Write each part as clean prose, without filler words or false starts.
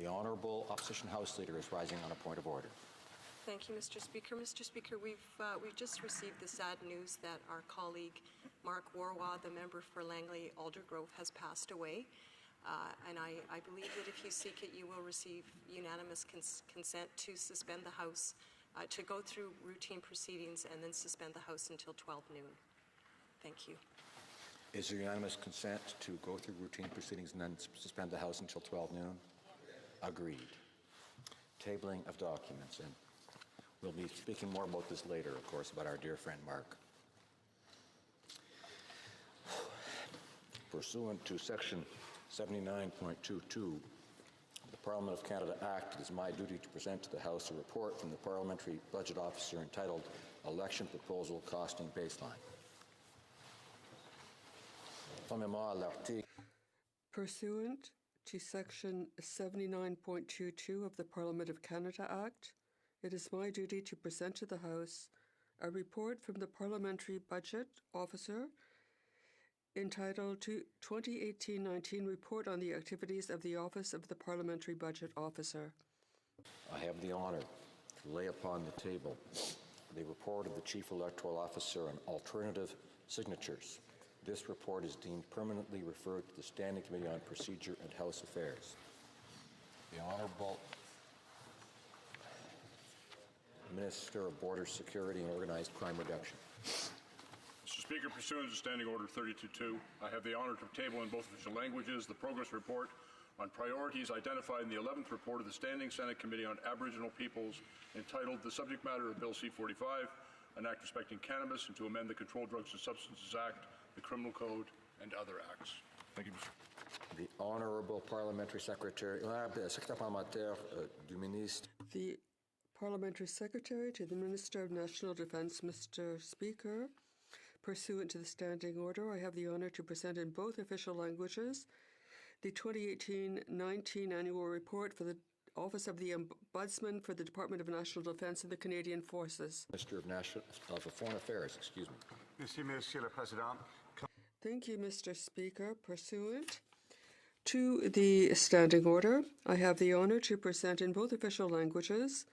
The Honourable Opposition House Leader is rising on a point of order. Thank you, Mr. Speaker. Mr. Speaker, we've just received the sad news that our colleague Mark Warwa, the member for Langley Aldergrove, has passed away. And I believe that if you seek it, you will receive unanimous consent to suspend the House, to go through routine proceedings and then suspend the House until 12 noon. Thank you. Is there unanimous consent to go through routine proceedings and then suspend the House until 12 noon? Agreed. Tabling of documents. And we'll be speaking more about this later, of course, about our dear friend Mark. Pursuant to Section 79.22 of the Parliament of Canada Act, it is my duty to present to the House a report from the Parliamentary Budget Officer entitled Election Proposal Costing Baseline. Pursuant to Section 79.22 of the Parliament of Canada Act, it is my duty to present to the House a report from the Parliamentary Budget Officer entitled 2018-19 Report on the Activities of the Office of the Parliamentary Budget Officer. I have the honour to lay upon the table the report of the Chief Electoral Officer on alternative signatures. This report is deemed permanently referred to the Standing Committee on Procedure and House Affairs. The Honourable Minister of Border Security and Organized Crime Reduction. Mr. Speaker, pursuant to Standing Order 32.2, I have the honour to table in both official languages the progress report on priorities identified in the 11th report of the Standing Senate Committee on Aboriginal Peoples entitled The Subject Matter of Bill C-45, an act respecting cannabis and to amend the Controlled Drugs and Substances Act, the Criminal Code, and other acts. Thank you, Mr. The Honourable Parliamentary Secretary, Secrétaire Parlementaire du Ministre. The Parliamentary Secretary to the Minister of National Defence, Mr. Speaker. Pursuant to the Standing Order, I have the honour to present in both official languages the 2018-19 Annual Report for the Office of the Ombudsman for the Department of National Defence of the Canadian Forces. Minister of Foreign Affairs, excuse me. Merci, Monsieur le Président. Thank you, Mr. Speaker. Pursuant to the Standing Order, I have the honour to present in both official languages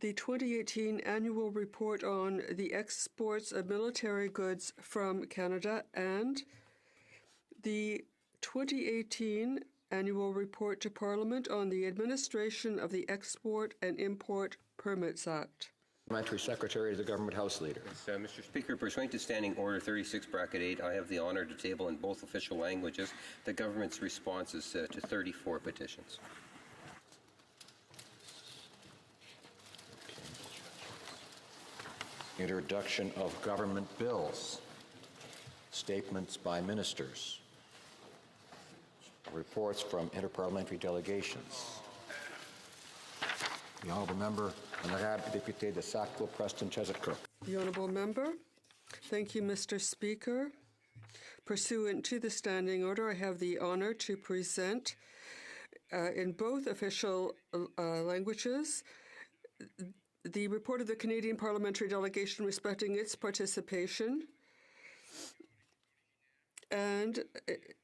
the 2018 Annual Report on the Exports of Military Goods from Canada and the 2018 Annual Report to Parliament on the Administration of the Export and Import Permits Act. Parliamentary Secretary to the Government House Leader. Yes, Mr. Speaker, pursuant to Standing Order 36(8), I have the honour to table in both official languages the government's responses to 34 petitions. Introduction of government bills. Statements by ministers. Reports from interparliamentary delegations. The Honourable Member, Honourable Député de Sackville, Preston, Chesapeake Kirk. The Honourable Member. Thank you, Mr. Speaker. Pursuant to the Standing Order, I have the honour to present in both official languages the report of the Canadian Parliamentary Delegation respecting its participation and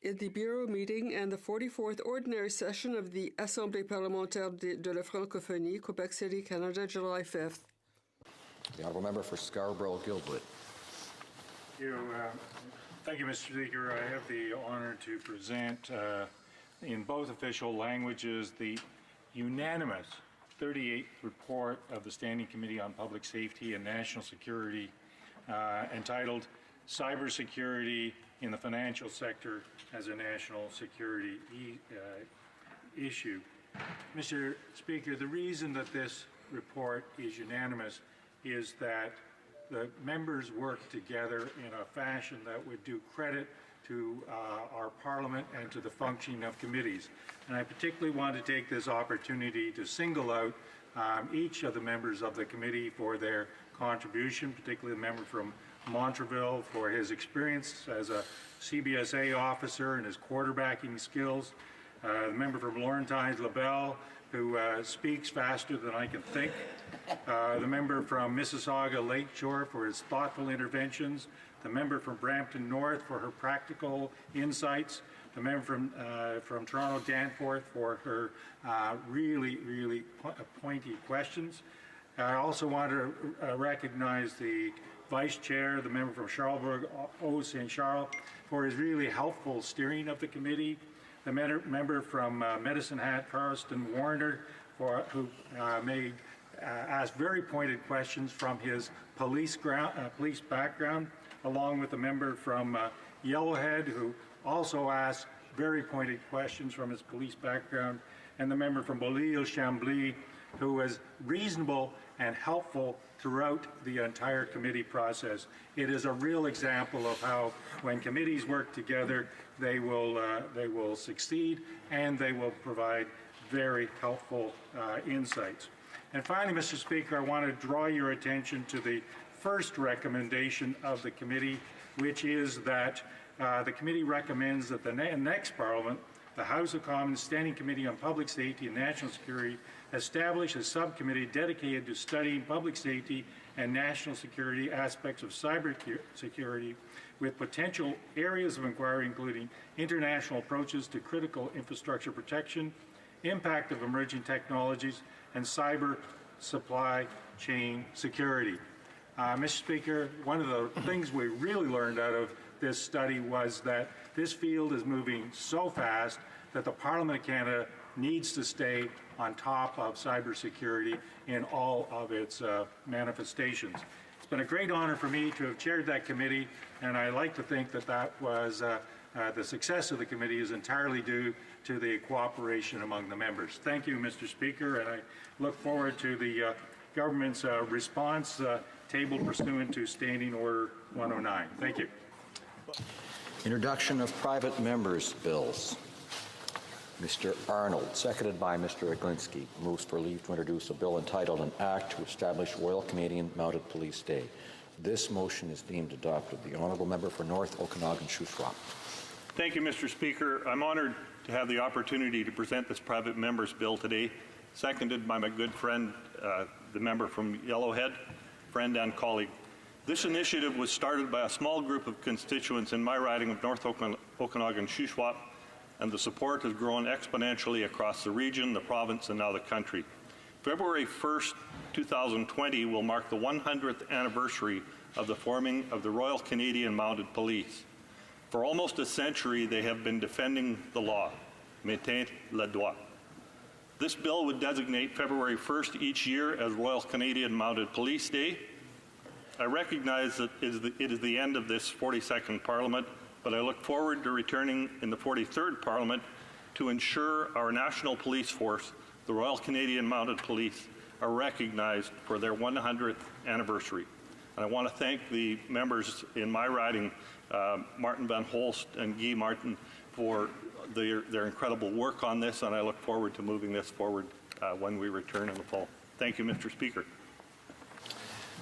in the Bureau meeting and the 44th Ordinary Session of the Assemblée Parlementaire de la Francophonie, Quebec City, Canada, July 5th. The Honourable Member for Scarborough-Guildwood. Thank you, Mr. Speaker. I have the honour to present in both official languages the unanimous 38th report of the Standing Committee on Public Safety and National Security entitled Cybersecurity in the Financial Sector as a National Security Issue. Mr. Speaker, the reason that this report is unanimous is that the members worked together in a fashion that would do credit to our Parliament and to the functioning of committees. And I particularly want to take this opportunity to single out each of the members of the committee for their contribution, particularly the member from Montreville for his experience as a CBSA officer and his quarterbacking skills, the member from Laurentides LaBelle, who speaks faster than I can think, the member from Mississauga Lakeshore for his thoughtful interventions, the member from Brampton North for her practical insights, the member from Toronto, Danforth, for her really pointy questions. I also want to recognize the Vice Chair, the member from Charlesbourg, St. Charles, for his really helpful steering of the committee. The member from Medicine Hat, Carlston Warner, who asked very pointed questions from his police background, along with the member from Yellowhead, who also asked very pointed questions from his police background, and the member from Beaulieu-Chambly, who was reasonable and helpful throughout the entire committee process. It is a real example of how, when committees work together, they will succeed and they will provide very helpful insights. And finally, Mr. Speaker, I want to draw your attention to the first recommendation of the committee, which is that the committee recommends that the next Parliament, the House of Commons Standing Committee on Public Safety and National Security, establish a subcommittee dedicated to studying public safety and national security aspects of cyber security, with potential areas of inquiry including international approaches to critical infrastructure protection, impact of emerging technologies, and cyber supply chain security. Mr. Speaker, one of the things we really learned out of this study was that this field is moving so fast that the Parliament of Canada needs to stay on top of cybersecurity in all of its manifestations. It's been a great honor for me to have chaired that committee, and I like to think that that was the success of the committee is entirely due to the cooperation among the members. Thank you, Mr. Speaker, and I look forward to the government's response tabled pursuant to Standing Order 109. Thank you. Introduction of private members' bills. Mr. Arnold, seconded by Mr. Aglinski, moves for leave to introduce a bill entitled An Act to Establish Royal Canadian Mounted Police Day. This motion is deemed adopted. The Honourable Member for North Okanagan-Shuswap. Thank you, Mr. Speaker. I'm honoured to have the opportunity to present this private member's bill today, seconded by my good friend, the member from Yellowhead, friend and colleague. This initiative was started by a small group of constituents in my riding of North Okanagan-Shuswap, and the support has grown exponentially across the region, the province, and now the country. February 1st, 2020 will mark the 100th anniversary of the forming of the Royal Canadian Mounted Police. For almost a century, they have been defending the law, maintaining le droit. This bill would designate February 1st each year as Royal Canadian Mounted Police Day. I recognize that it is the end of this 42nd Parliament, but I look forward to returning in the 43rd Parliament to ensure our national police force, the Royal Canadian Mounted Police, are recognized for their 100th anniversary. And I want to thank the members in my riding, Martin Van Holst and Guy Martin, for their incredible work on this, and I look forward to moving this forward when we return in the fall. Thank you, Mr. Speaker.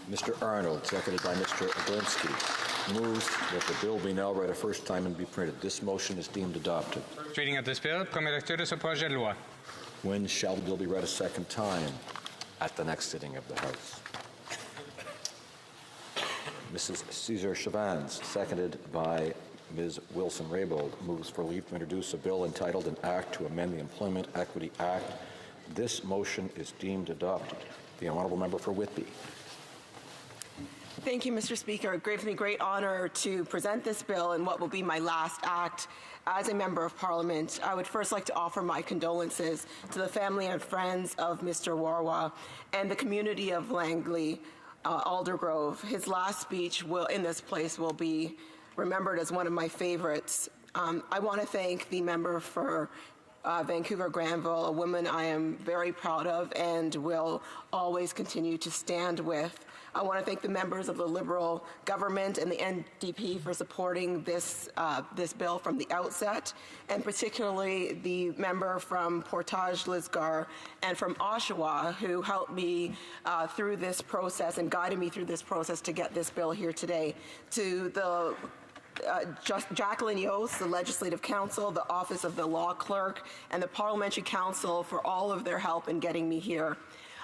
Mr. Arnold, seconded by Mr. Aglinski, moves that the bill be now read a first time and be printed. This motion is deemed adopted. First reading of this bill, première lecture de ce projet de loi. When shall the bill be read a second time? At the next sitting of the House. Mrs. Cesar Chavans, seconded by Ms. Wilson-Raybould, moves for leave to introduce a bill entitled An Act to Amend the Employment Equity Act. This motion is deemed adopted. The Honourable Member for Whitby. Thank you, Mr. Speaker. It gives me great honor to present this bill in what will be my last act as a Member of Parliament. I would first like to offer my condolences to the family and friends of Mr. Warwa and the community of Langley, Aldergrove. His last speech in this place will be remembered as one of my favorites. I want to thank the member for Vancouver Granville, a woman I am very proud of and will always continue to stand with. I want to thank the members of the Liberal government and the NDP for supporting this bill from the outset, and particularly the member from Portage Lisgar and from Oshawa, who helped me through this process and guided me through this process to get this bill here today. To the Jacqueline Yost, the Legislative Council, the Office of the Law Clerk, and the Parliamentary Council for all of their help in getting me here.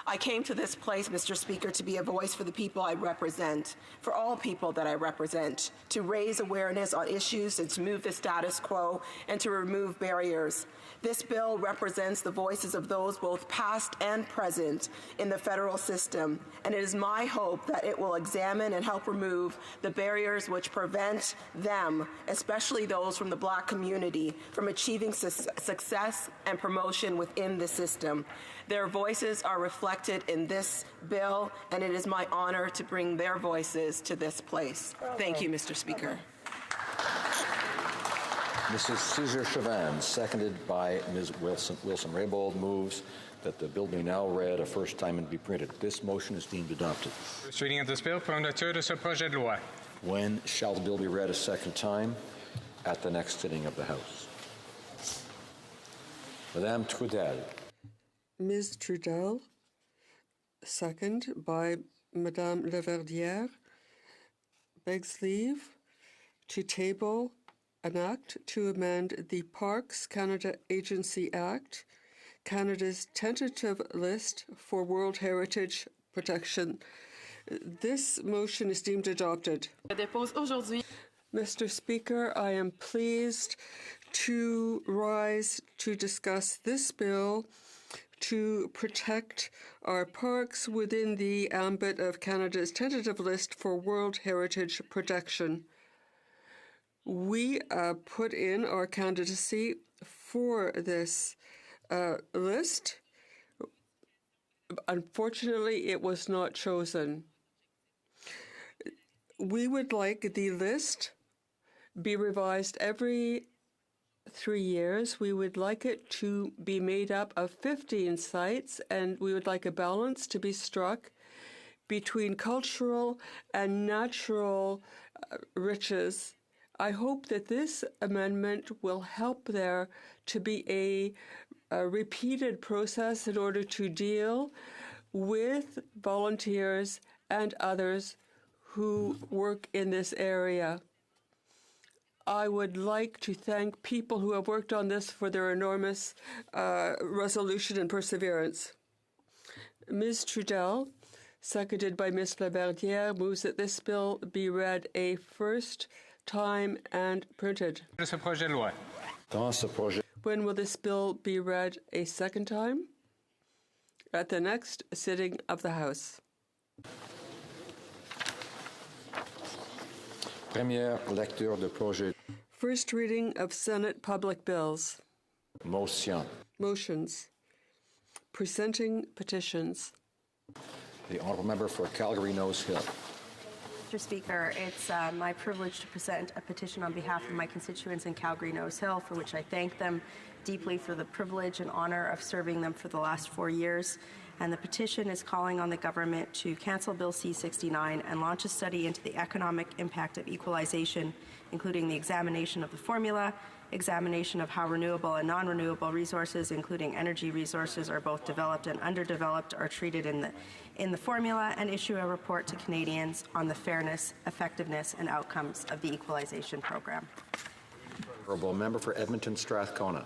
I came to this place, Mr. Speaker, to be a voice for the people I represent, for all people that I represent, to raise awareness on issues and to move the status quo and to remove barriers. This bill represents the voices of those both past and present in the federal system, and it is my hope that it will examine and help remove the barriers which prevent them, especially those from the Black community, from achieving success and promotion within the system. Their voices are reflected in this bill, and it is my honor to bring their voices to this place. Thank you, Mr. Speaker. Mrs. Caesar-Chavannes, seconded by Ms. Wilson-Raybould, moves that the bill be now read a first time and be printed. This motion is deemed adopted. First reading of this bill. Pour lecture de ce projet de loi. When shall the bill be read a second time? At the next sitting of the House. Madame Trudel. Ms. Trudel, second by Madame Laverdière, begs leave to table an act to amend the Parks Canada Agency Act, Canada's tentative list for World Heritage protection. This motion is deemed adopted. Mr. Speaker, I am pleased to rise to discuss this bill to protect our parks within the ambit of Canada's tentative list for World Heritage protection. We put in our candidacy for this list. Unfortunately, it was not chosen. We would like the list be revised every 3 years. We would like it to be made up of 15 sites, and we would like a balance to be struck between cultural and natural riches. I hope that this amendment will help there to be a repeated process in order to deal with volunteers and others who work in this area. I would like to thank people who have worked on this for their enormous resolution and perseverance. Ms. Trudel, seconded by Ms. Laverdière, moves that this bill be read a first time and printed. De ce projet de loi. When will this bill be read a second time? At the next sitting of the House. Première lecture de projet. First reading of Senate public bills. Motion. Motions. Presenting petitions. The honourable member for Calgary-Nose Hill. Mr. Speaker, it's my privilege to present a petition on behalf of my constituents in Calgary-Nose Hill, for which I thank them deeply for the privilege and honour of serving them for the last 4 years. And the petition is calling on the government to cancel Bill C-69 and launch a study into the economic impact of equalization, including the examination of the formula, examination of how renewable and non-renewable resources, including energy resources, are both developed and underdeveloped, are treated in the formula, and issue a report to Canadians on the fairness, effectiveness, and outcomes of the equalization program. Honourable member for Edmonton Strathcona.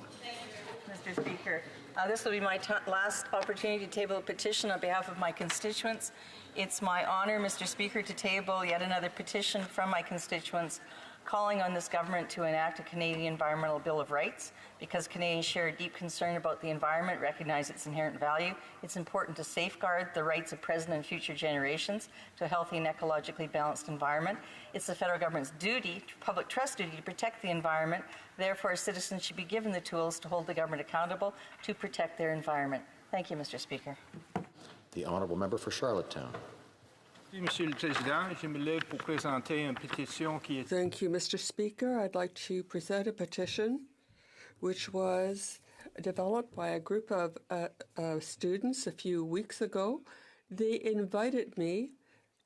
Mr. Speaker, this will be my last opportunity to table a petition on behalf of my constituents. It's my honour, Mr. Speaker, to table yet another petition from my constituents calling on this government to enact a Canadian Environmental Bill of Rights. Because Canadians share a deep concern about the environment, recognize its inherent value, it's important to safeguard the rights of present and future generations to a healthy and ecologically balanced environment. It's the federal government's duty, public trust duty, to protect the environment. Therefore, citizens should be given the tools to hold the government accountable to protect their environment. Thank you, Mr. Speaker. The honourable member for Charlottetown. Monsieur le Président, je me lève pour présenter une pétition qui est... Thank you, Mr. Speaker. I'd like to present a petition which was developed by a group of students a few weeks ago. They invited me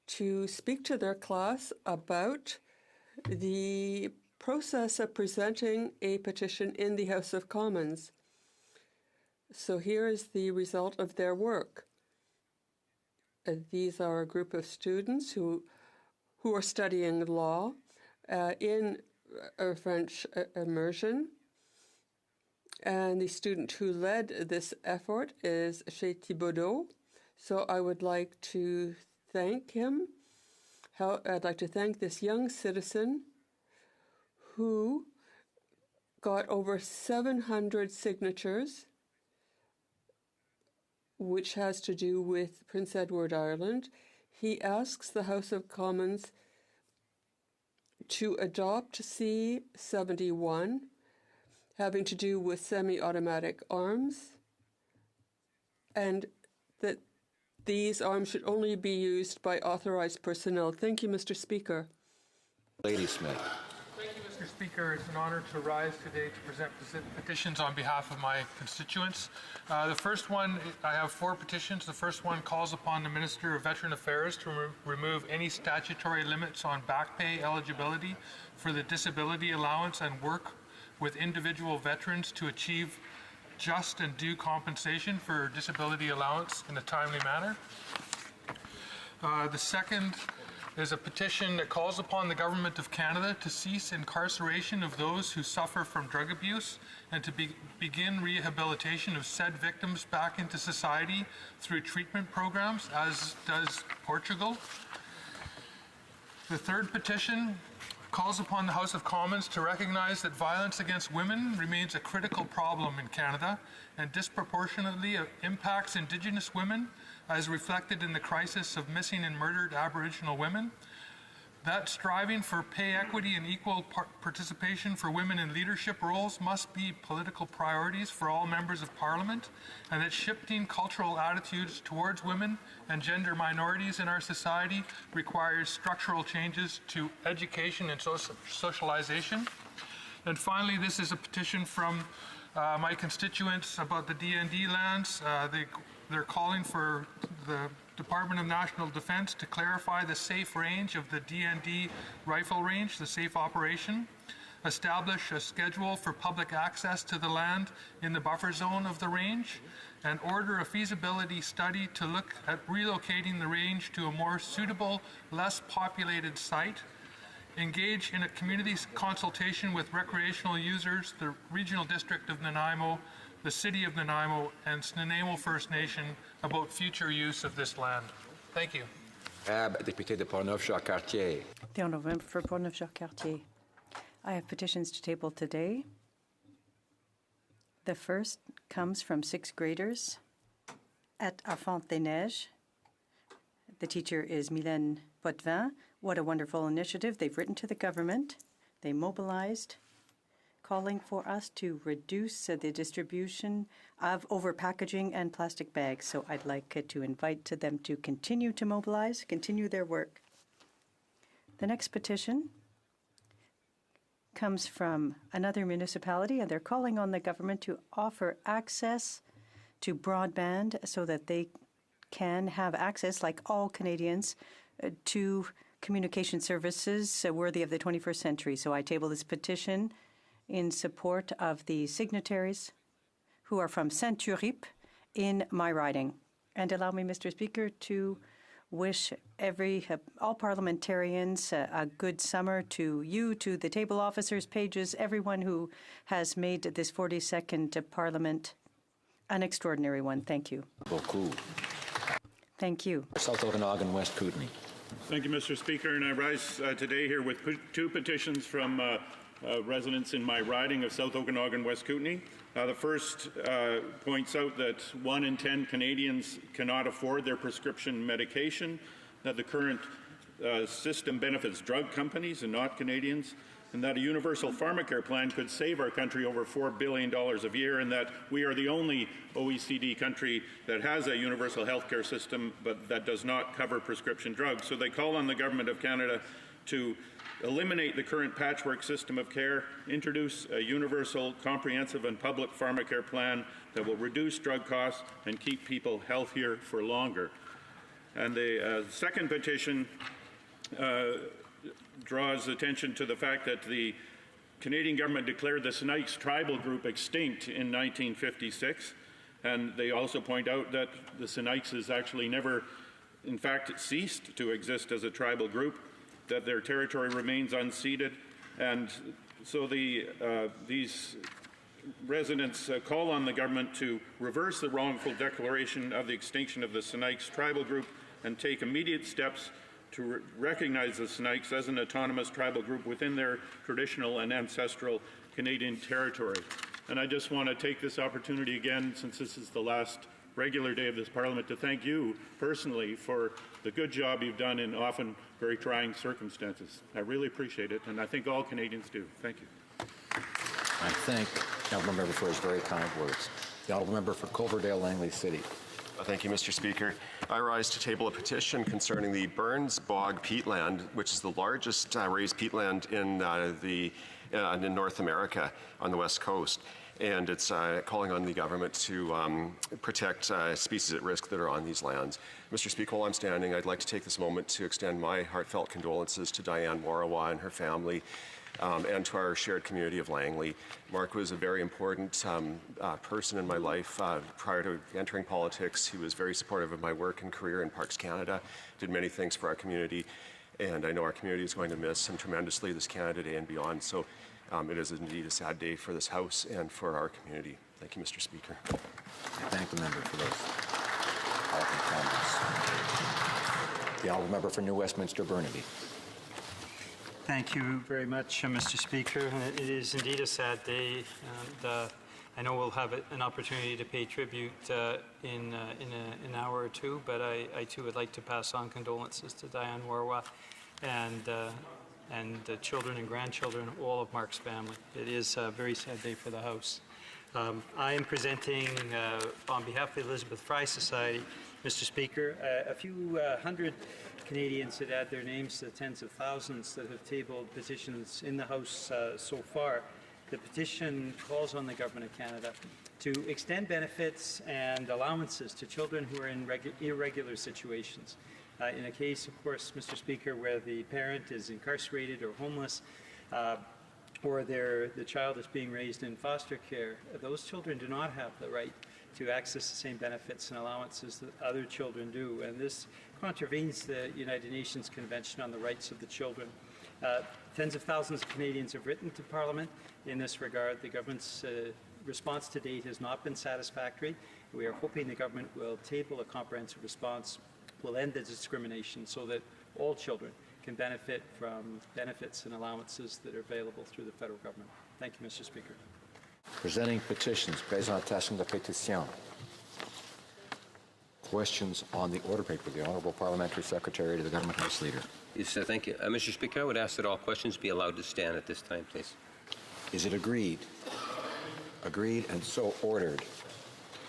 to speak to their class about the process of presenting a petition in the House of Commons. So here is the result of their work. These are a group of students who are studying law in a French immersion. And the student who led this effort is Chez Thibodeau. So I would like to thank him. I'd like to thank this young citizen who got over 700 signatures, which has to do with Prince Edward Island. He asks the House of Commons to adopt C-71, having to do with semi-automatic arms, and that these arms should only be used by authorized personnel. Thank you, Mr. Speaker. Lady Smith. Thank you, Mr. Speaker. It's an honor to rise today to present petitions on behalf of my constituents. The first one, I have 4 petitions. The first one calls upon the Minister of Veteran Affairs to remove any statutory limits on back pay eligibility for the disability allowance and work with individual veterans to achieve just and due compensation for disability allowance in a timely manner. The second is a petition that calls upon the Government of Canada to cease incarceration of those who suffer from drug abuse and to begin rehabilitation of said victims back into society through treatment programs, as does Portugal. The third petition calls upon the House of Commons to recognize that violence against women remains a critical problem in Canada and disproportionately impacts Indigenous women, as reflected in the crisis of missing and murdered Aboriginal women. That striving for pay equity and equal participation for women in leadership roles must be political priorities for all members of Parliament, and that shifting cultural attitudes towards women and gender minorities in our society requires structural changes to education and socialization. And finally, this is a petition from my constituents about the DND lands. They're calling for the Department of National Defence to clarify the safe range of the DND rifle range, the safe operation, establish a schedule for public access to the land in the buffer zone of the range, and order a feasibility study to look at relocating the range to a more suitable, less populated site, engage in a community consultation with recreational users, the Regional District of Nanaimo, the City of Nanaimo, and Nanaimo First Nation about future use of this land. Thank you. Député de Portneuf-Jacques-Cartier. The Honourable Member for Portneuf-Jacques-Cartier. I have petitions to table today. The first comes from 6th graders at Arfante des Neiges. The teacher is Mylène Potvin. What a wonderful initiative. They've written to the government. They mobilized, calling for us to reduce the distribution of overpackaging and plastic bags. So I'd like to invite them to continue to mobilize, continue their work. The next petition comes from another municipality, and they're calling on the government to offer access to broadband so that they can have access, like all Canadians, to communication services worthy of the 21st century. So I table this petition in support of the signatories who are from Saint-Turip in my riding. And allow me, Mr. Speaker, to wish all parliamentarians a good summer, to you, to the table officers, pages, everyone who has made this 42nd Parliament an extraordinary one. Thank you. Thank you. South Okanagan, West Kootenay. Thank you, Mr. Speaker. And I rise today here with 2 petitions from residents in my riding of South Okanagan, West Kootenay. The first points out that 1 in 10 Canadians cannot afford their prescription medication, that the current system benefits drug companies and not Canadians, and that a universal pharmacare plan could save our country over $4 billion a year, and that we are the only OECD country that has a universal healthcare system but that does not cover prescription drugs. So they call on the Government of Canada to eliminate the current patchwork system of care, introduce a universal, comprehensive and public pharmacare plan that will reduce drug costs and keep people healthier for longer. And the second petition draws attention to the fact that the Canadian government declared the Snakes tribal group extinct in 1956, and they also point out that the Snakes has actually never, in fact, ceased to exist as a tribal group, that their territory remains unceded, and so these residents call on the government to reverse the wrongful declaration of the extinction of the Snakes tribal group and take immediate steps to recognize the Snakes as an autonomous tribal group within their traditional and ancestral Canadian territory. And I just want to take this opportunity again, since this is the last regular day of this Parliament, to thank you personally for the good job you've done in often very trying circumstances. I really appreciate it, and I think all Canadians do. Thank you. I thank the honourable member for his very kind words. The honourable member for Coverdale Langley City. Thank you, Mr. Speaker. I rise to table a petition concerning the Burns Bog peatland, which is the largest raised peatland in North America on the West Coast. And it's calling on the government to protect species at risk that are on these lands. Mr. Speaker, while I'm standing, I'd like to take this moment to extend my heartfelt condolences to Diane Warawa and her family, and to our shared community of Langley. Mark was a very important person in my life. Prior to entering politics, he was very supportive of my work and career in Parks Canada, did many things for our community, and I know our community is going to miss him tremendously this Canada Day and beyond. So it is indeed a sad day for this House and for our community. Thank you, Mr. Speaker. I thank the member for those powerful comments. The honourable member for New Westminster Burnaby. Thank you very much, Mr. Speaker. It is indeed a sad day, and I know we'll have an opportunity to pay tribute in an hour or two, but I too would like to pass on condolences to Diane Warawa and the children and grandchildren, all of Mark's family. It is a very sad day for the House. I am presenting on behalf of the Elizabeth Fry Society, Mr. Speaker, a few hundred Canadians that add their names to the tens of thousands that have tabled petitions in the House so far. The petition calls on the Government of Canada to extend benefits and allowances to children who are in irregular situations. In a case, of course, Mr. Speaker, where the parent is incarcerated or homeless, or the child is being raised in foster care, those children do not have the right to access the same benefits and allowances that other children do. And this contravenes the United Nations Convention on the Rights of the Children. Tens of thousands of Canadians have written to Parliament in this regard. The government's response to date has not been satisfactory. We are hoping the government will table a comprehensive response, will end the discrimination so that all children can benefit from benefits and allowances that are available through the federal government. Thank you, Mr. Speaker. Presenting petitions, présentation de pétitions. Questions on the order paper. The Honourable Parliamentary Secretary to the Government House Leader. Yes, thank you. Mr. Speaker, I would ask that all questions be allowed to stand at this time, please. Is it agreed? Agreed and so ordered.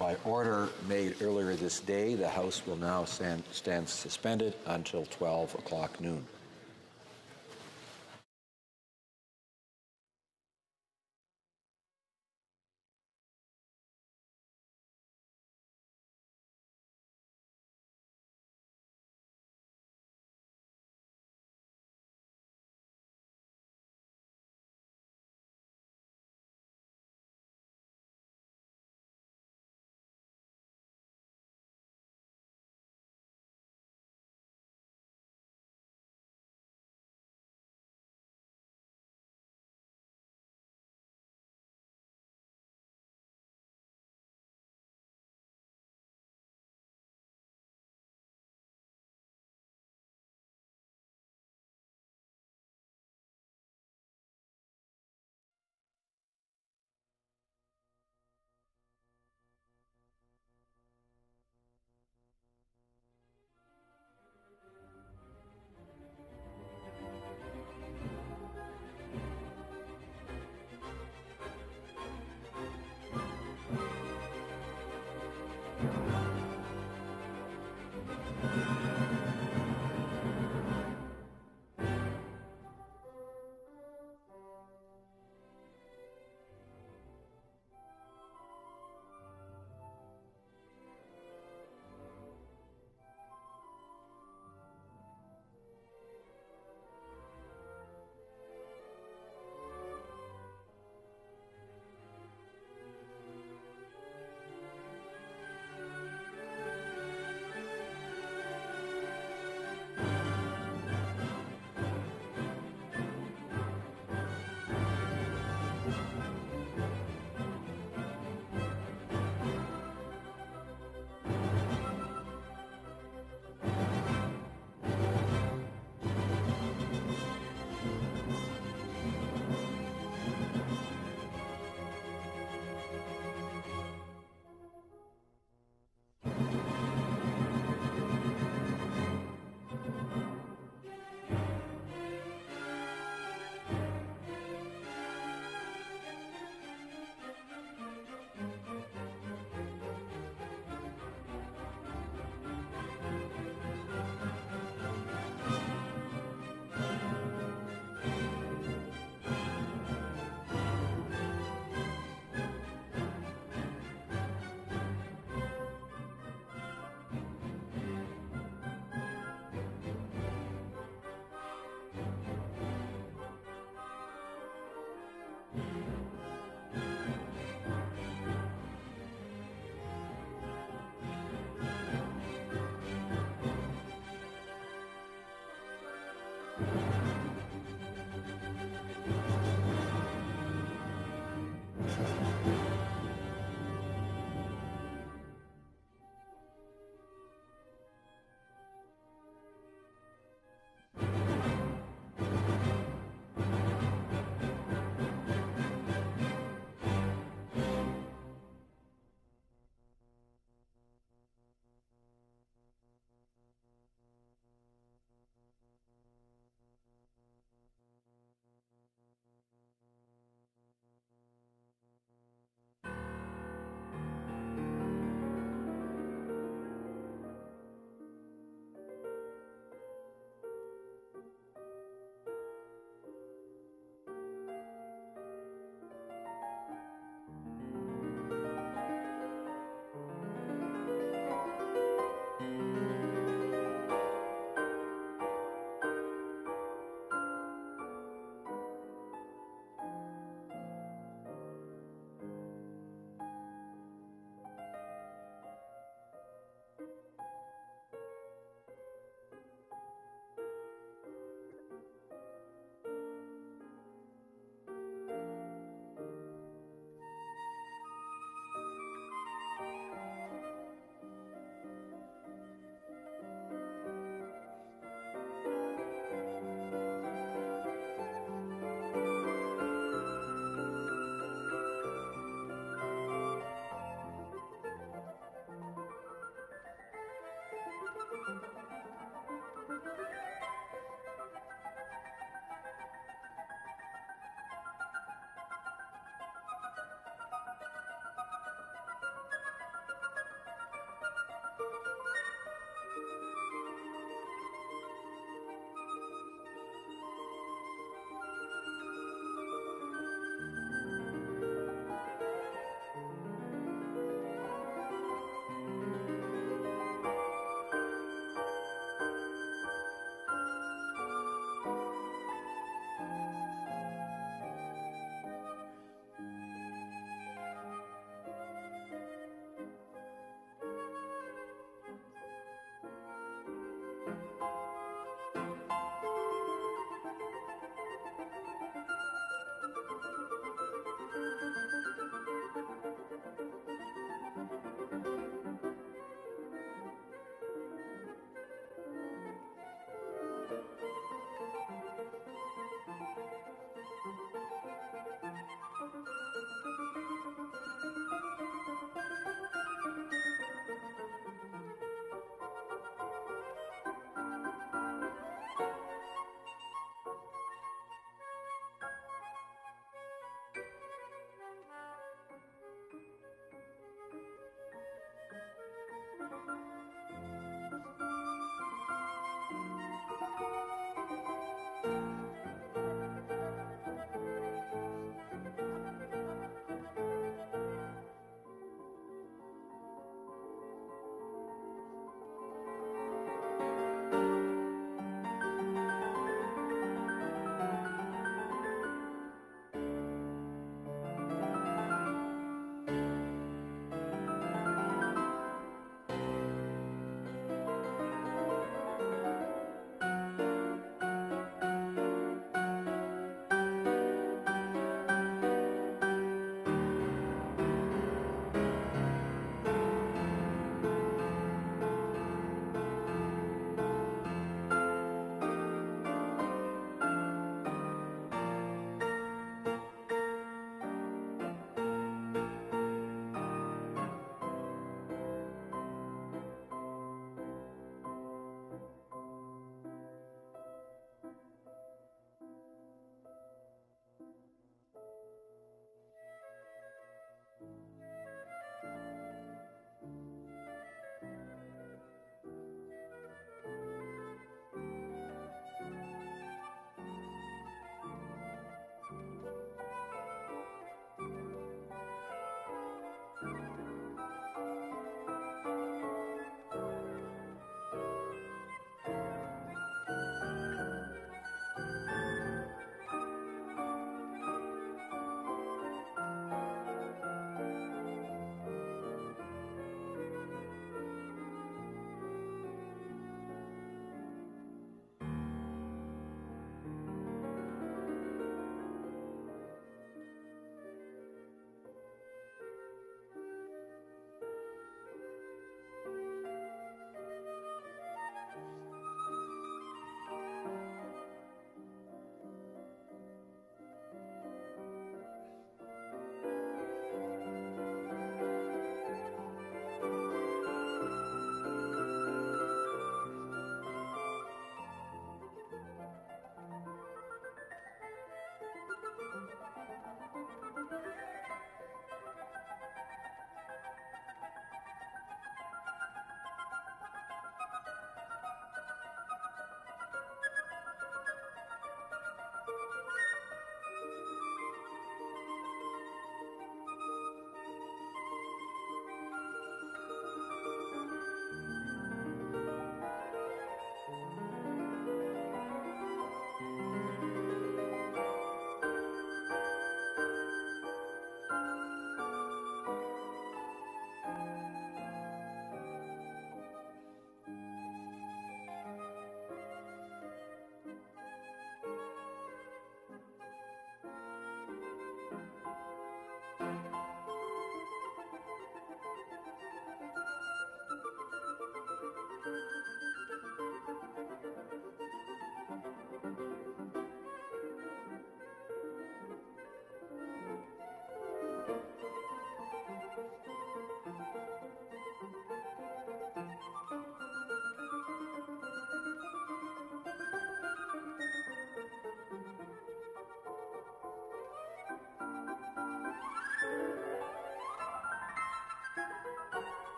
By order made earlier this day, the House will now stand suspended until 12 o'clock noon.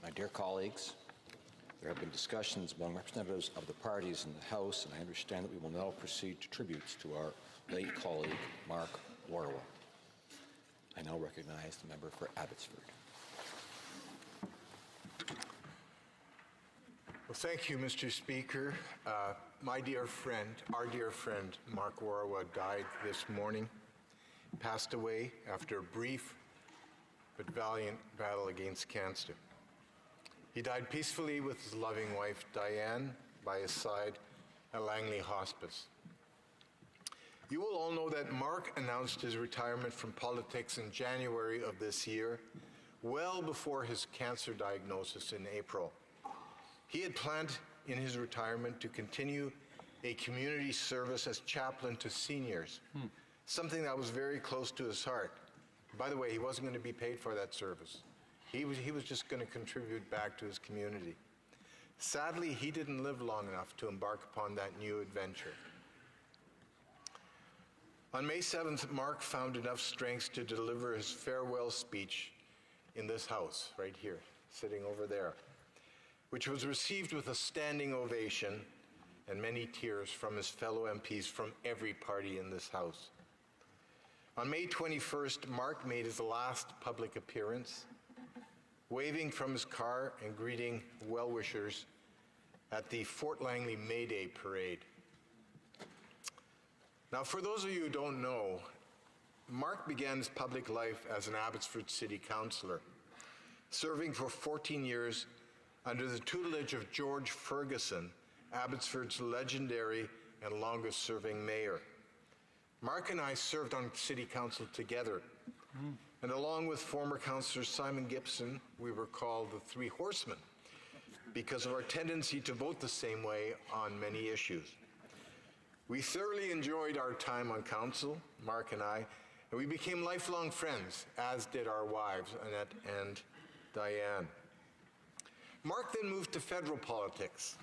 My dear colleagues, there have been discussions among representatives of the parties in the House, and I understand that we will now proceed to tributes to our late colleague, Mark Warwa. I now recognize the member for Abbotsford. Well, thank you, Mr. Speaker. My dear friend, our dear friend, Mark Warwa, died this morning, passed away after a brief but valiant battle against cancer. He died peacefully with his loving wife, Diane, by his side at Langley Hospice. You will all know that Mark announced his retirement from politics in January of this year, well before his cancer diagnosis in April. He had planned in his retirement to continue a community service as chaplain to seniors, something that was very close to his heart. By the way, he wasn't going to be paid for that service. He was just going to contribute back to his community. Sadly, he didn't live long enough to embark upon that new adventure. On May 7th, Mark found enough strength to deliver his farewell speech in this house, right here, sitting over there, which was received with a standing ovation and many tears from his fellow MPs from every party in this House. On May 21st, Mark made his last public appearance, waving from his car and greeting well-wishers at the Fort Langley May Day Parade. Now, for those of you who don't know, Mark began his public life as an Abbotsford City Councillor, serving for 14 years under the tutelage of George Ferguson, Abbotsford's legendary and longest-serving mayor. Mark and I served on City Council together, and along with former Councillor Simon Gibson, we were called the Three Horsemen because of our tendency to vote the same way on many issues. We thoroughly enjoyed our time on council, Mark and I, and we became lifelong friends, as did our wives, Annette and Diane. Mark then moved to federal politics,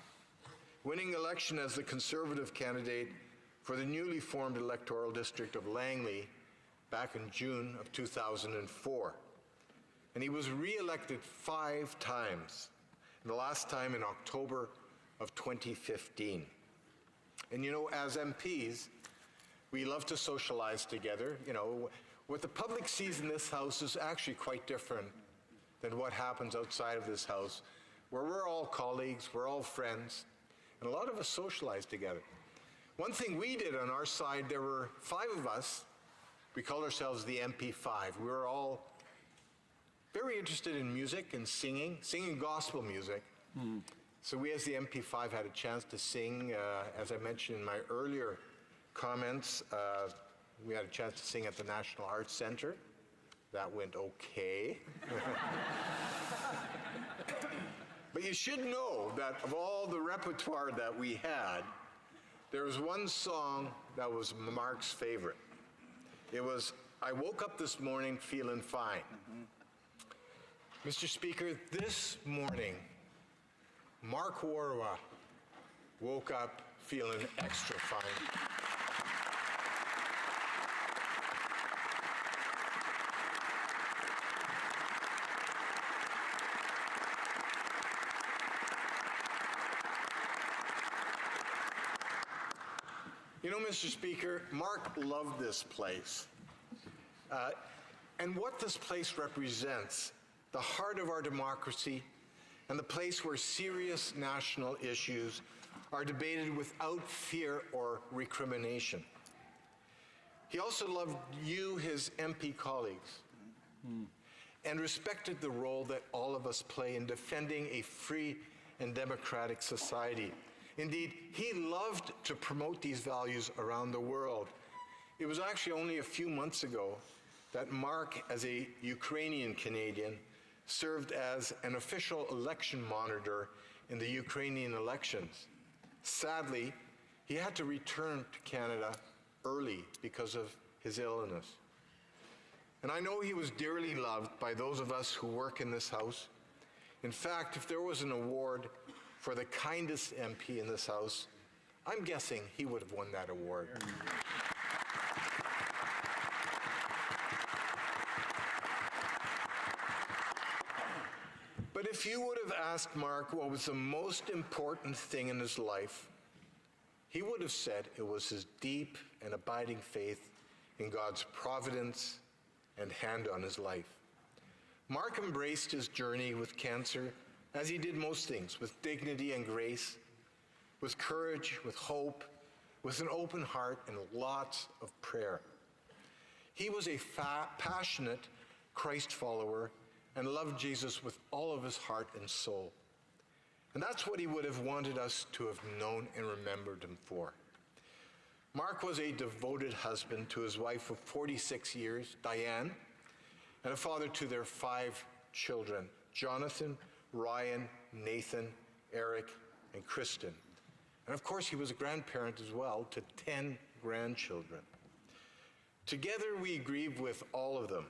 winning election as the Conservative candidate for the newly formed electoral district of Langley back in June of 2004. And he was re-elected 5 times, and the last time in October of 2015. And you know, as MPs, we love to socialize together. You know, what the public sees in this house is actually quite different than what happens outside of this house, where we're all colleagues, we're all friends, and a lot of us socialize together. One thing we did on our side, there were 5 of us. We called ourselves the MP5. We were all very interested in music and singing gospel music. So we as the MP5 had a chance to sing, as I mentioned in my earlier comments, we had a chance to sing at the National Arts Centre. That went okay. But you should know that of all the repertoire that we had, there was one song that was Mark's favorite. It was, "I Woke Up This Morning Feeling Fine." Mr. Speaker, this morning, Mark Warwa woke up feeling extra fine. You know, Mr. Speaker, Mark loved this place. And what this place represents, the heart of our democracy, and the place where serious national issues are debated without fear or recrimination. He also loved you, his MP colleagues, and respected the role that all of us play in defending a free and democratic society. Indeed, he loved to promote these values around the world. It was actually only a few months ago that Mark, as a Ukrainian Canadian, served as an official election monitor in the Ukrainian elections. Sadly, he had to return to Canada early because of his illness. And I know he was dearly loved by those of us who work in this house. In fact, if there was an award for the kindest MP in this house, I'm guessing he would have won that award. But if you would have asked Mark what was the most important thing in his life, he would have said it was his deep and abiding faith in God's providence and hand on his life. Mark embraced his journey with cancer, as he did most things, with dignity and grace, with courage, with hope, with an open heart and lots of prayer. He was a passionate Christ follower and loved Jesus with all of his heart and soul. And that's what he would have wanted us to have known and remembered him for. Mark was a devoted husband to his wife of 46 years, Diane, and a father to their 5 children, Jonathan, Ryan, Nathan, Eric, and Kristen. And of course, he was a grandparent as well to 10 grandchildren. Together, we grieve with all of them,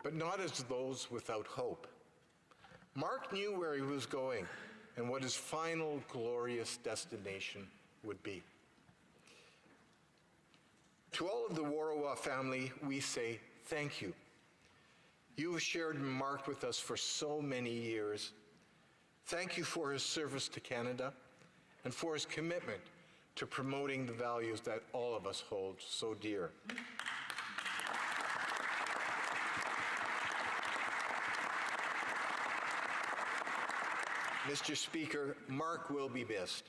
but not as those without hope. Mark knew where he was going and what his final glorious destination would be. To all of the Warwa family, we say thank you. You have shared Mark with us for so many years. Thank you for his service to Canada and for his commitment to promoting the values that all of us hold so dear. Mr. Speaker, Mark will be missed,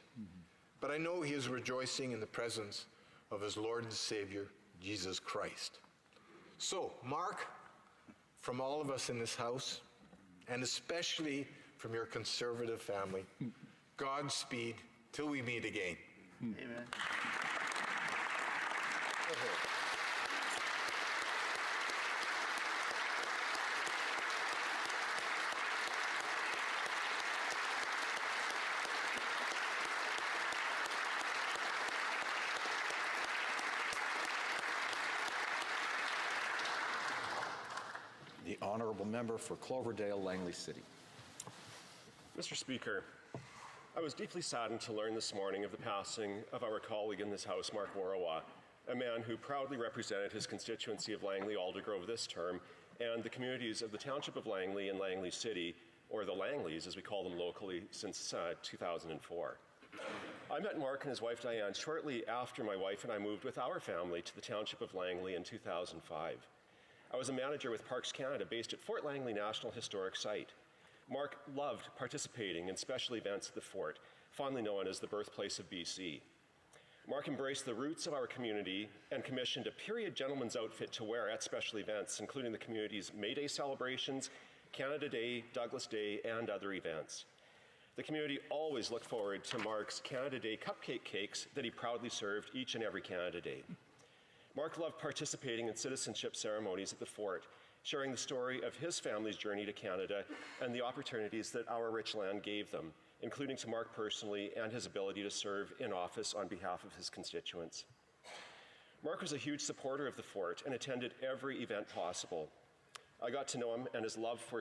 but I know he is rejoicing in the presence of his Lord and Savior, Jesus Christ. So, Mark, from all of us in this house, and especially from your conservative family, Godspeed till we meet again. Amen. The honourable member for Cloverdale, Langley City. Mr. Speaker, I was deeply saddened to learn this morning of the passing of our colleague in this House, Mark Warawa, a man who proudly represented his constituency of Langley-Aldergrove this term and the communities of the Township of Langley and Langley City, or the Langleys as we call them locally, since 2004. I met Mark and his wife Diane shortly after my wife and I moved with our family to the Township of Langley in 2005. I was a manager with Parks Canada based at Fort Langley National Historic Site. Mark loved participating in special events at the fort, fondly known as the birthplace of BC. Mark embraced the roots of our community and commissioned a period gentleman's outfit to wear at special events, including the community's May Day celebrations, Canada Day, Douglas Day, and other events. The community always looked forward to Mark's Canada Day cupcake cakes that he proudly served each and every Canada Day. Mark loved participating in citizenship ceremonies at the fort, sharing the story of his family's journey to Canada and the opportunities that our rich land gave them, including to Mark personally and his ability to serve in office on behalf of his constituents. Mark was a huge supporter of the fort and attended every event possible. I got to know him and his love for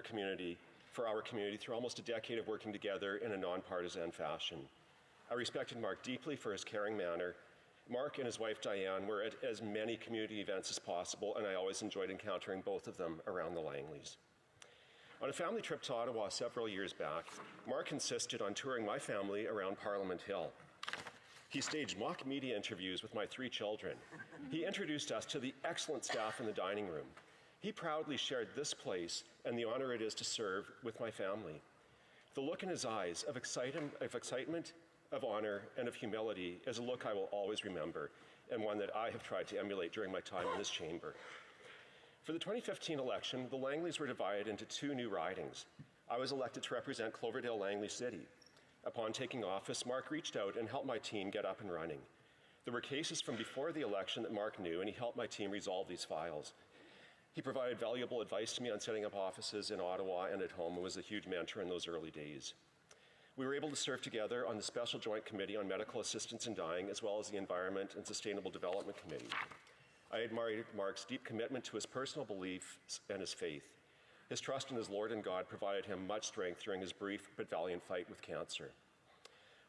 our community through almost a decade of working together in a nonpartisan fashion. I respected Mark deeply for his caring manner. Mark and his wife Diane were at as many community events as possible, and I always enjoyed encountering both of them around the Langleys. On a family trip to Ottawa several years back, Mark insisted on touring my family around Parliament Hill. He staged mock media interviews with my 3 children. He introduced us to the excellent staff in the dining room. He proudly shared this place and the honor it is to serve with my family. The look in his eyes of excitement, of honor, and of humility is a look I will always remember, and one that I have tried to emulate during my time in this chamber. For the 2015 election, the Langleys were divided into 2 new ridings. I was elected to represent Cloverdale Langley City. Upon taking office, Mark reached out and helped my team get up and running. There were cases from before the election that Mark knew, and he helped my team resolve these files. He provided valuable advice to me on setting up offices in Ottawa and at home and was a huge mentor in those early days. We were able to serve together on the Special Joint Committee on Medical Assistance in Dying, as well as the Environment and Sustainable Development Committee. I admired Mark's deep commitment to his personal beliefs and his faith. His trust in his Lord and God provided him much strength during his brief but valiant fight with cancer.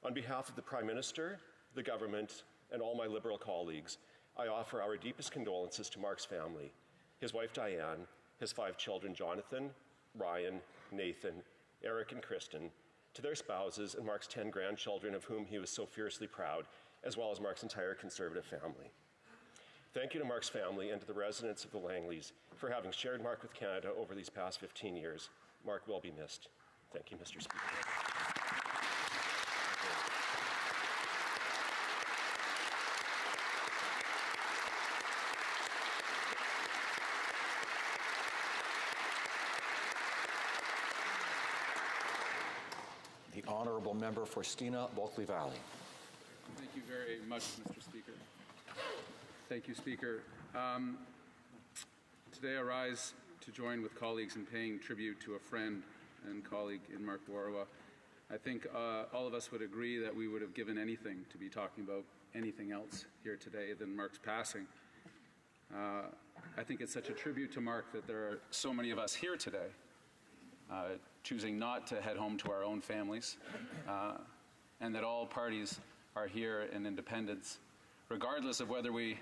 On behalf of the Prime Minister, the government, and all my Liberal colleagues, I offer our deepest condolences to Mark's family, his wife Diane, his 5 children Jonathan, Ryan, Nathan, Eric, and Kristen, to their spouses and Mark's 10 grandchildren of whom he was so fiercely proud, as well as Mark's entire Conservative family. Thank you to Mark's family and to the residents of the Langleys for having shared Mark with Canada over these past 15 years. Mark will be missed. Thank you, Mr. Speaker. The honourable member for Skeena, Bulkley Valley. Thank you very much, Mr. Speaker. Thank you, Speaker. Today I rise to join with colleagues in paying tribute to a friend and colleague in Mark Warawa. I think all of us would agree that we would have given anything to be talking about anything else here today than Mark's passing. I think it's such a tribute to Mark that there are so many of us here today choosing not to head home to our own families, and that all parties are here in independence, regardless of whether we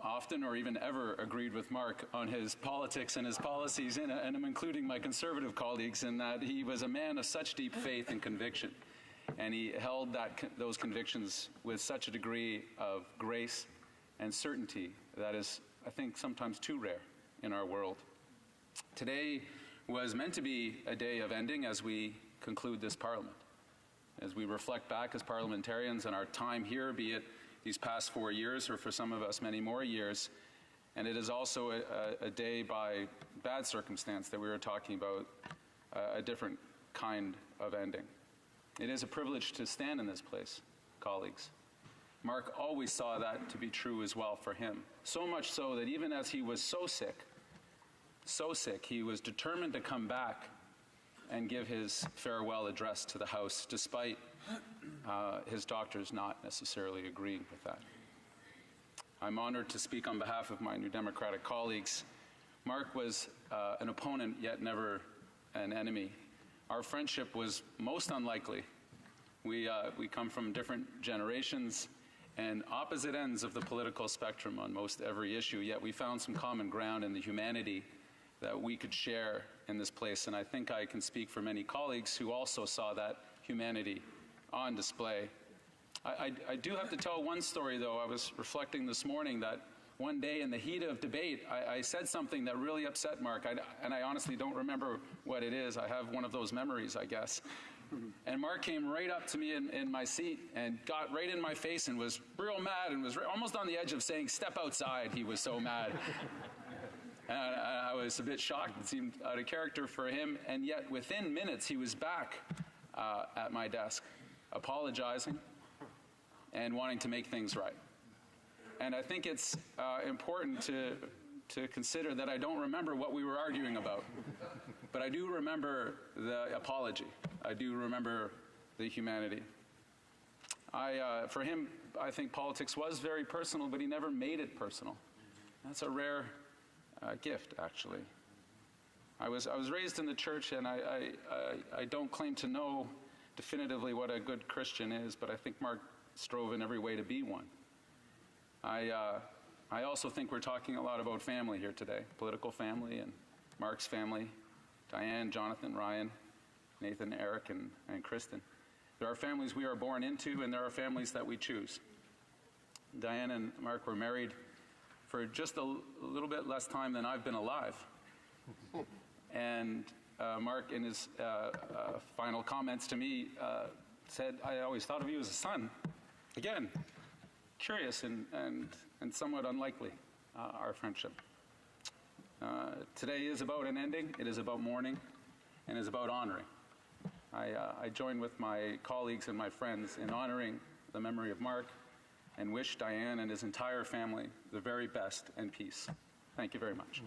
often or even ever agreed with Mark on his politics and his policies, and I'm including my Conservative colleagues in that he was a man of such deep faith and conviction, and he held those convictions with such a degree of grace and certainty that is, I think, sometimes too rare in our world. Today was meant to be a day of ending as we conclude this Parliament. As we reflect back as parliamentarians on our time here, be it these past 4 years or for some of us many more years, and it is also a day by bad circumstance that we are talking about a different kind of ending. It is a privilege to stand in this place, colleagues. Mark always saw that to be true as well for him, so much so that even as he was so sick, he was determined to come back and give his farewell address to the House, despite his doctors not necessarily agreeing with that. I'm honored to speak on behalf of my New Democratic colleagues. Mark was an opponent, yet never an enemy. Our friendship was most unlikely. We come from different generations and opposite ends of the political spectrum on most every issue, yet we found some common ground in the humanity that we could share in this place. And I think I can speak for many colleagues who also saw that humanity on display. I do have to tell one story, though. I was reflecting this morning that one day in the heat of debate, I said something that really upset Mark, and I honestly don't remember what it is. I have one of those memories, I guess. And Mark came right up to me in my seat and got right in my face and was real mad and was almost on the edge of saying, "Step outside." He was so mad. And I was a bit shocked. It seemed out of character for him. And yet within minutes, he was back at my desk, apologizing and wanting to make things right. And I think it's important to consider that I don't remember what we were arguing about. But I do remember the apology. I do remember the humanity. For him, I think politics was very personal, but he never made it personal. That's a rare gift, actually. I was raised in the church, and I don't claim to know definitively what a good Christian is, but I think Mark strove in every way to be one. I also think we're talking a lot about family here today, political family and Mark's family, Diane, Jonathan, Ryan, Nathan, Eric, and Kristen. There are families we are born into, and there are families that we choose. Diane and Mark were married for just a little bit less time than I've been alive. And Mark, in his final comments to me, said, "I always thought of you as a son." Again, curious and somewhat unlikely, our friendship. Today is about an ending. It is about mourning, and it is about honoring. I join with my colleagues and my friends in honoring the memory of Mark and wish Diane and his entire family the very best and peace. Thank you very much.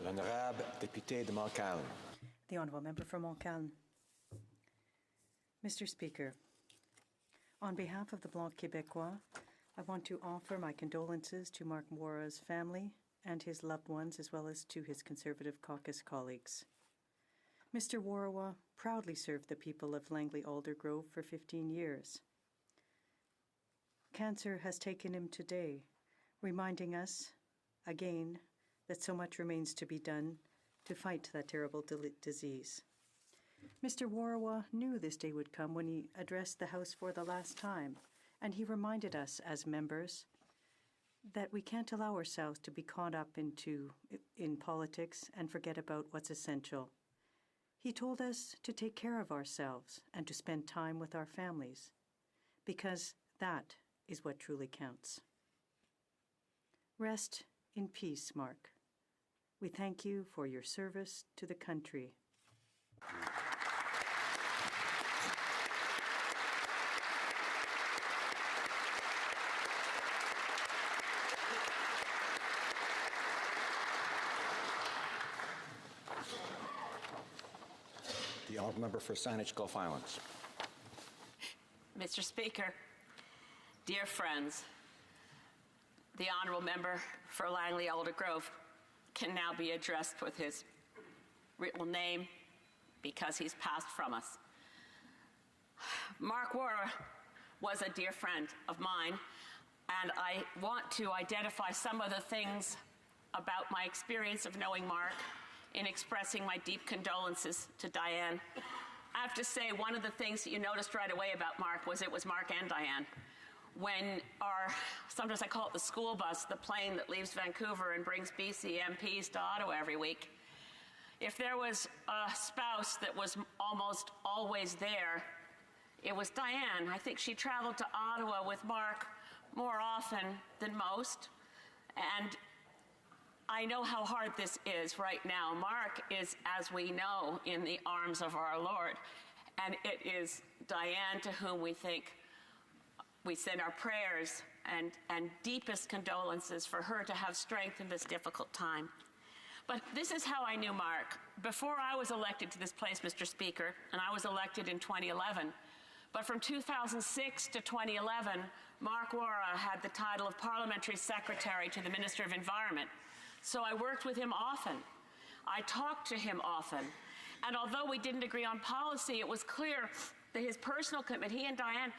L'honorable député de Montcalm. The Honourable Member for Montcalm. Mr. Speaker, on behalf of the Bloc Québécois, I want to offer my condolences to Mark Wara's family and his loved ones, as well as to his Conservative caucus colleagues. Mr. Warawa proudly served the people of Langley-Aldergrove for 15 years. Cancer has taken him today, reminding us, again, that so much remains to be done to fight that terrible disease. Mr. Warawa knew this day would come when he addressed the House for the last time, and he reminded us as members that we can't allow ourselves to be caught up in politics and forget about what's essential. He told us to take care of ourselves and to spend time with our families, because that is what truly counts. Rest in peace, Mark. We thank you for your service to the country. The Honourable Member for Saanich Gulf Islands. Mr. Speaker, dear friends, the Honourable Member for Langley-Aldergrove can now be addressed with his real name because he's passed from us. Mark Wara was a dear friend of mine, and I want to identify some of the things about my experience of knowing Mark in expressing my deep condolences to Diane. I have to say, one of the things that you noticed right away about Mark was it was Mark and Diane. When sometimes I call it the school bus, the plane that leaves Vancouver and brings BC MPs to Ottawa every week, if there was a spouse that was almost always there, it was Diane. I think she traveled to Ottawa with Mark more often than most. And I know how hard this is right now. Mark is, as we know, in the arms of our Lord. And it is Diane to whom we send our prayers and deepest condolences for her to have strength in this difficult time. But this is how I knew Mark. Before I was elected to this place, Mr. Speaker, and I was elected in 2011, but from 2006 to 2011, Mark Warra had the title of Parliamentary Secretary to the Minister of Environment. So I worked with him often. I talked to him often. And although we didn't agree on policy, it was clear that his personal commitment, he and Diane,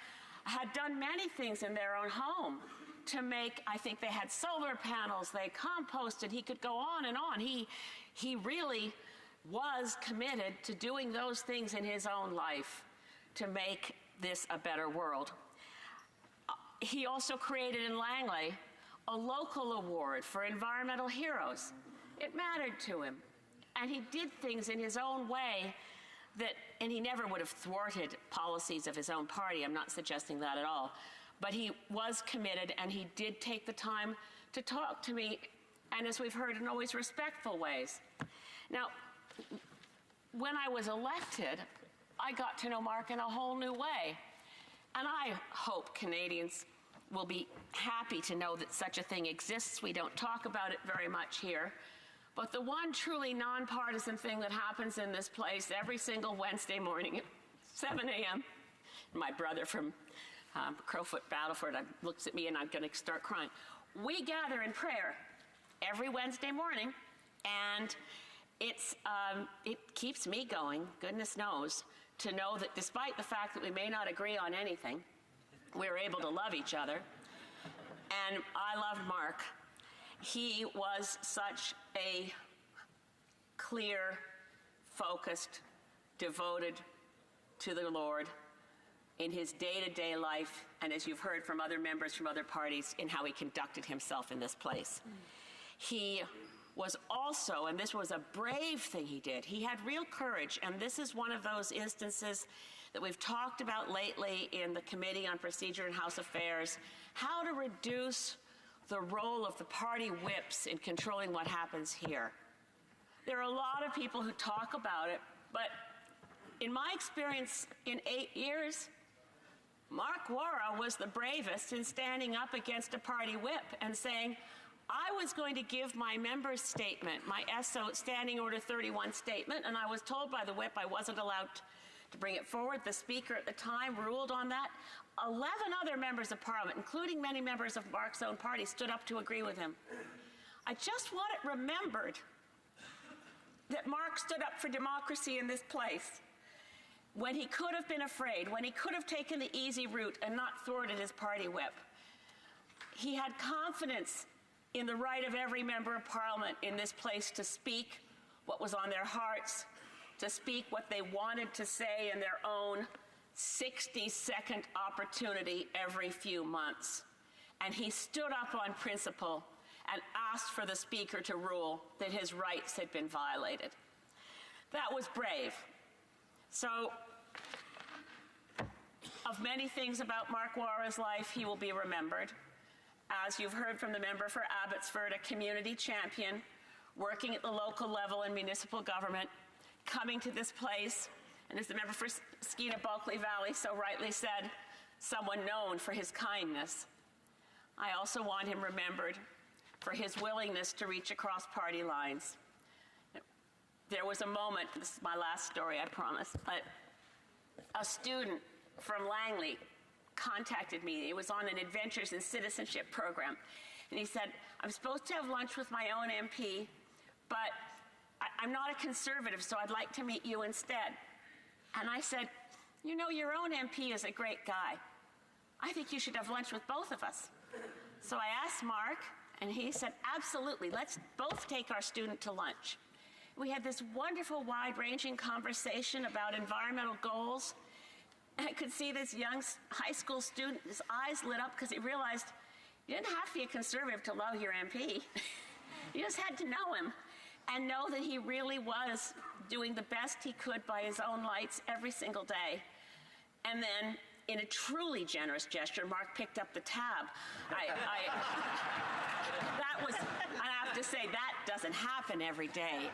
had done many things in their own home to make, I think they had solar panels, they composted, he could go on and on. He really was committed to doing those things in his own life to make this a better world. He also created in Langley a local award for environmental heroes. It mattered to him. And he did things in his own way and he never would have thwarted policies of his own party. I'm not suggesting that at all. But he was committed, and he did take the time to talk to me, and as we've heard, in always respectful ways. Now, when I was elected, I got to know Mark in a whole new way. And I hope Canadians will be happy to know that such a thing exists. We don't talk about it very much here. But the one truly nonpartisan thing that happens in this place every single Wednesday morning at 7 a.m., my brother from Crowfoot Battleford looks at me and I'm going to start crying. We gather in prayer every Wednesday morning, and it keeps me going, goodness knows, to know that despite the fact that we may not agree on anything, we're able to love each other. And I loved Mark. He was such a clear, focused, devoted to the Lord in his day-to-day life, and as you've heard from other members from other parties, in how he conducted himself in this place. He was also, and this was a brave thing he did, he had real courage, and this is one of those instances that we've talked about lately in the Committee on Procedure and House Affairs, how to reduce the role of the party whips in controlling what happens here. There are a lot of people who talk about it, but in my experience in 8 years, Mark Warra was the bravest in standing up against a party whip and saying, I was going to give my member's statement, my SO Standing Order 31 statement, and I was told by the whip I wasn't allowed to bring it forward. The Speaker at the time ruled on that. 11 other members of Parliament, including many members of Mark's own party, stood up to agree with him. I just want it remembered that Mark stood up for democracy in this place when he could have been afraid, when he could have taken the easy route and not thwarted his party whip. He had confidence in the right of every member of Parliament in this place to speak what was on their hearts, to speak what they wanted to say in their own 60-second opportunity every few months. And he stood up on principle and asked for the Speaker to rule that his rights had been violated. That was brave. So, of many things about Mark Warra's life, he will be remembered. As you've heard from the member for Abbotsford, a community champion, working at the local level in municipal government, coming to this place, and as the member for Skeena-Bulkley Valley so rightly said, someone known for his kindness. I also want him remembered for his willingness to reach across party lines. There was a moment, this is my last story, I promise, but a student from Langley contacted me. It was on an Adventures in Citizenship program. And he said, I'm supposed to have lunch with my own MP, but I'm not a conservative, so I'd like to meet you instead. And I said, you know, your own MP is a great guy. I think you should have lunch with both of us. So I asked Mark, and he said, absolutely, let's both take our student to lunch. We had this wonderful, wide-ranging conversation about environmental goals. And I could see this young high school student, his eyes lit up because he realized you didn't have to be a conservative to love your MP. You just had to know him and know that he really was doing the best he could by his own lights every single day. And then, in a truly generous gesture, Mark picked up the tab. That was, I have to say, that doesn't happen every day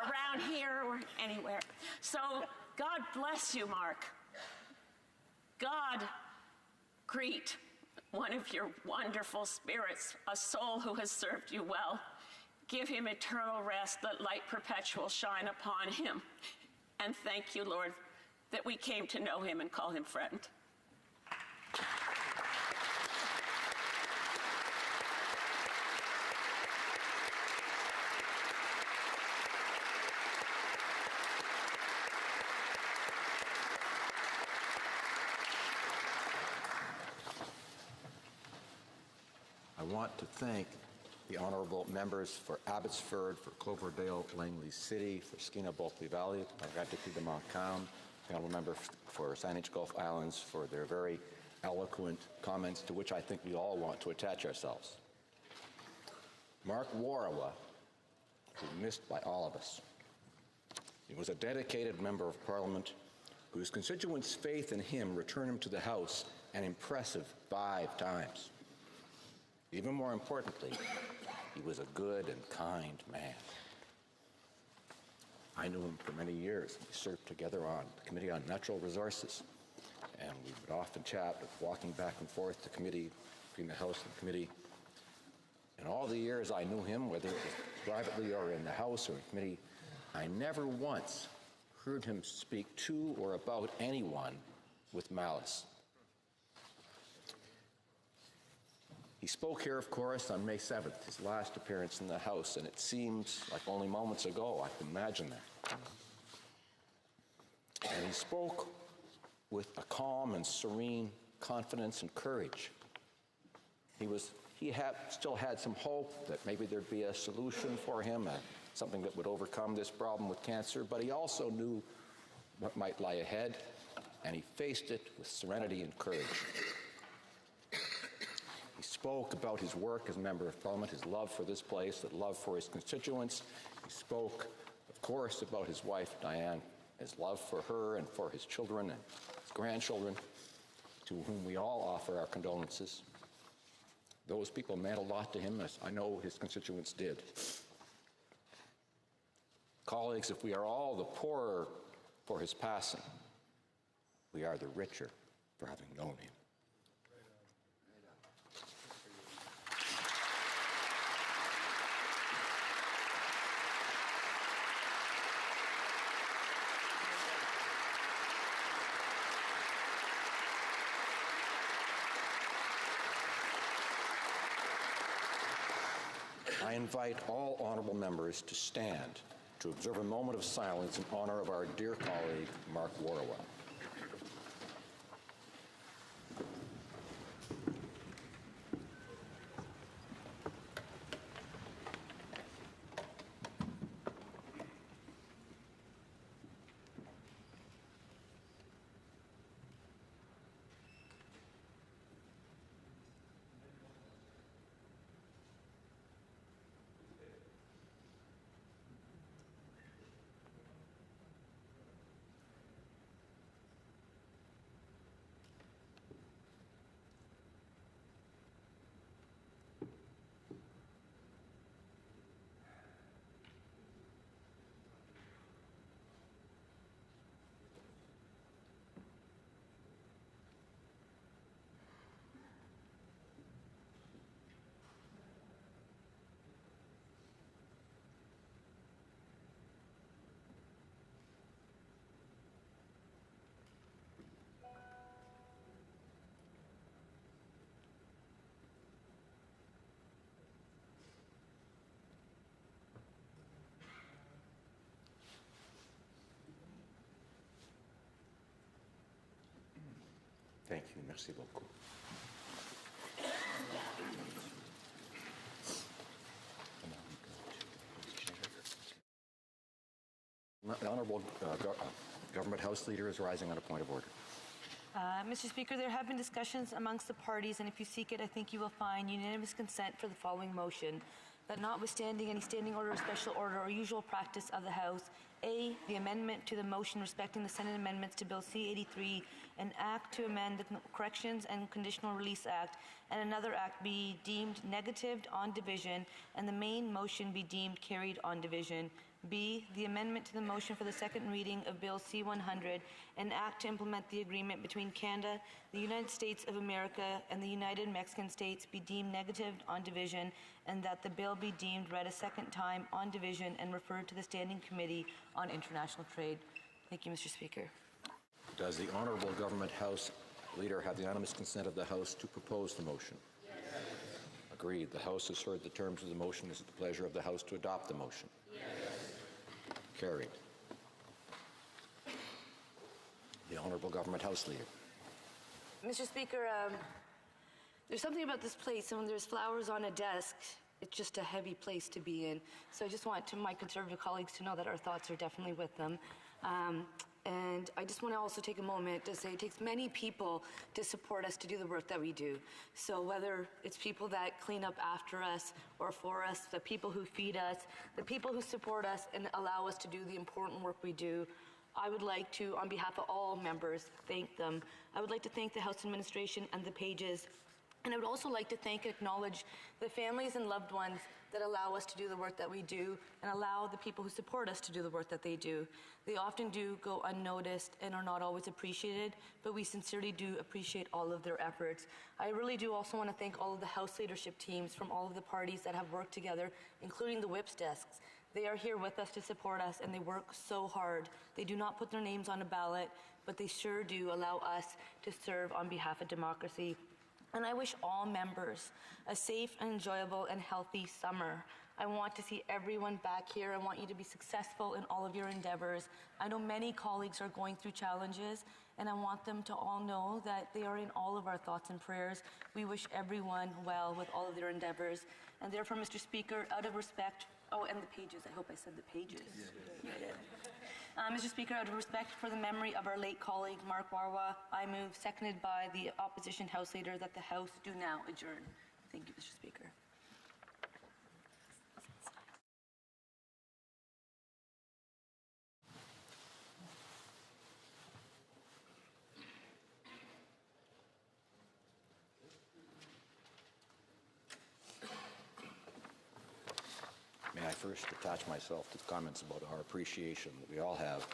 around here or anywhere. So, God bless you, Mark. God greet one of your wonderful spirits, a soul who has served you well. Give him eternal rest, let light perpetual shine upon him. And thank you, Lord, that we came to know him and call him friend. I want to thank the honourable members for Abbotsford, for Cloverdale, Langley City, for Skeena Bulkley Valley, Margaretaki de Montcalm, the honourable member for Saanich Gulf Islands for their very eloquent comments to which I think we all want to attach ourselves. Mark Warawa was missed by all of us. He was a dedicated member of Parliament whose constituents' faith in him returned him to the House an impressive 5 times. Even more importantly, he was a good and kind man. I knew him for many years. We served together on the Committee on Natural Resources, and we would often chat, walking back and forth to committee, between the House and the committee. In all the years I knew him, whether it was privately or in the House or in committee, I never once heard him speak to or about anyone with malice. He spoke here, of course, on May 7th, his last appearance in the House, and it seems like only moments ago. I can imagine that. And he spoke with a calm and serene confidence and courage. He still had some hope that maybe there'd be a solution for him, something that would overcome this problem with cancer, but he also knew what might lie ahead, and he faced it with serenity and courage. He spoke about his work as a member of Parliament, his love for this place, his love for his constituents. He spoke, of course, about his wife, Diane, his love for her and for his children and his grandchildren, to whom we all offer our condolences. Those people meant a lot to him, as I know his constituents did. Colleagues, if we are all the poorer for his passing, we are the richer for having known him. I invite all honourable members to stand to observe a moment of silence in honour of our dear colleague, Mark Warawa. Thank you. Merci beaucoup. The Honourable Government House Leader is rising on a point of order. Mr. Speaker, there have been discussions amongst the parties, and if you seek it, I think you will find unanimous consent for the following motion: that notwithstanding any standing order, special order, or usual practice of the House, A, the amendment to the motion respecting the Senate amendments to Bill C-83, an act to amend the Corrections and Conditional Release Act, and another act be deemed negatived on division, and the main motion be deemed carried on division. B, the amendment to the motion for the second reading of Bill C-100, an act to implement the agreement between Canada, the United States of America, and the United Mexican States be deemed negative on division, and that the bill be deemed read a second time on division and referred to the Standing Committee on International Trade. Thank you, Mr. Speaker. Does the Honourable Government House Leader have the unanimous consent of the House to propose the motion? Yes. Agreed. The House has heard the terms of the motion. Is it the pleasure of the House to adopt the motion? Yes. Carried. The Honourable Government House Leader. Mr. Speaker, there's something about this place, and when there's flowers on a desk, it's just a heavy place to be in. So I just want my Conservative colleagues to know that our thoughts are definitely with them. And I just want to also take a moment to say it takes many people to support us to do the work that we do. So whether it's people that clean up after us or for us, the people who feed us, the people who support us and allow us to do the important work we do, I would like to, on behalf of all members, thank them. I would like to thank the House Administration and the Pages. And I would also like to thank and acknowledge the families and loved ones that allow us to do the work that we do and allow the people who support us to do the work that they do. They often do go unnoticed and are not always appreciated, but we sincerely do appreciate all of their efforts. I really do also want to thank all of the House leadership teams from all of the parties that have worked together, including the whips desks. They are here with us to support us, and they work so hard. They do not put their names on a ballot, but they sure do allow us to serve on behalf of democracy. And I wish all members a safe and enjoyable and healthy summer. I want to see everyone back here. I want you to be successful in all of your endeavors. I know many colleagues are going through challenges, and I want them to all know that they are in all of our thoughts and prayers. We wish everyone well with all of their endeavors. And therefore, Mr. Speaker, out of respect, and the Pages, I hope I said the Pages. Yeah, I did. Mr. Speaker, out of respect for the memory of our late colleague, Mark Warwa, I move, seconded by the opposition House Leader, that the House do now adjourn. Thank you, Mr. Speaker. May I first attach myself to the comments about our appreciation that we all have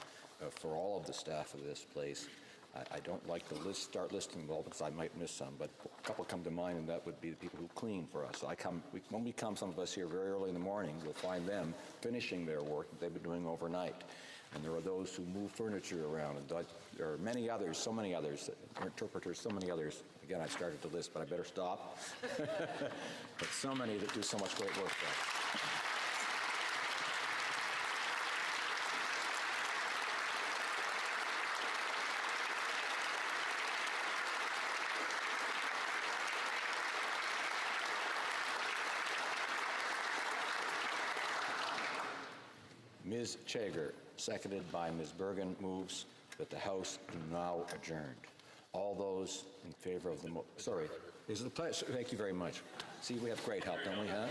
for all of the staff of this place. I don't like to start listing them all because I might miss some, but a couple come to mind, and that would be the people who clean for us. When we come, some of us here very early in the morning, we'll find them finishing their work that they've been doing overnight. And there are those who move furniture around, and there are many others, so many others, interpreters, so many others. Again, I started to list, but I better stop. But so many that do so much great work for us. Ms. Chager, seconded by Ms. Bergen, moves that the House be now adjourned. All those in favor of the sorry, is it the pleasure? Thank you very much. See, we have great help, don't we, huh?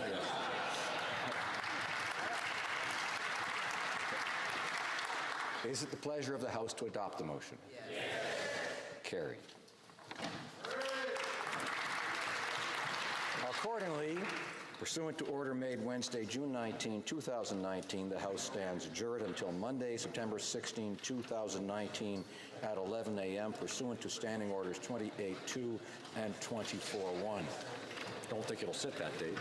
Yes. Is it the pleasure of the House to adopt the motion? Yes. Carried. Accordingly, pursuant to order made Wednesday, June 19, 2019, the House stands adjourned until Monday, September 16, 2019 at 11 a.m. pursuant to Standing Orders 28-2 and 24-1. Don't think it'll sit that date.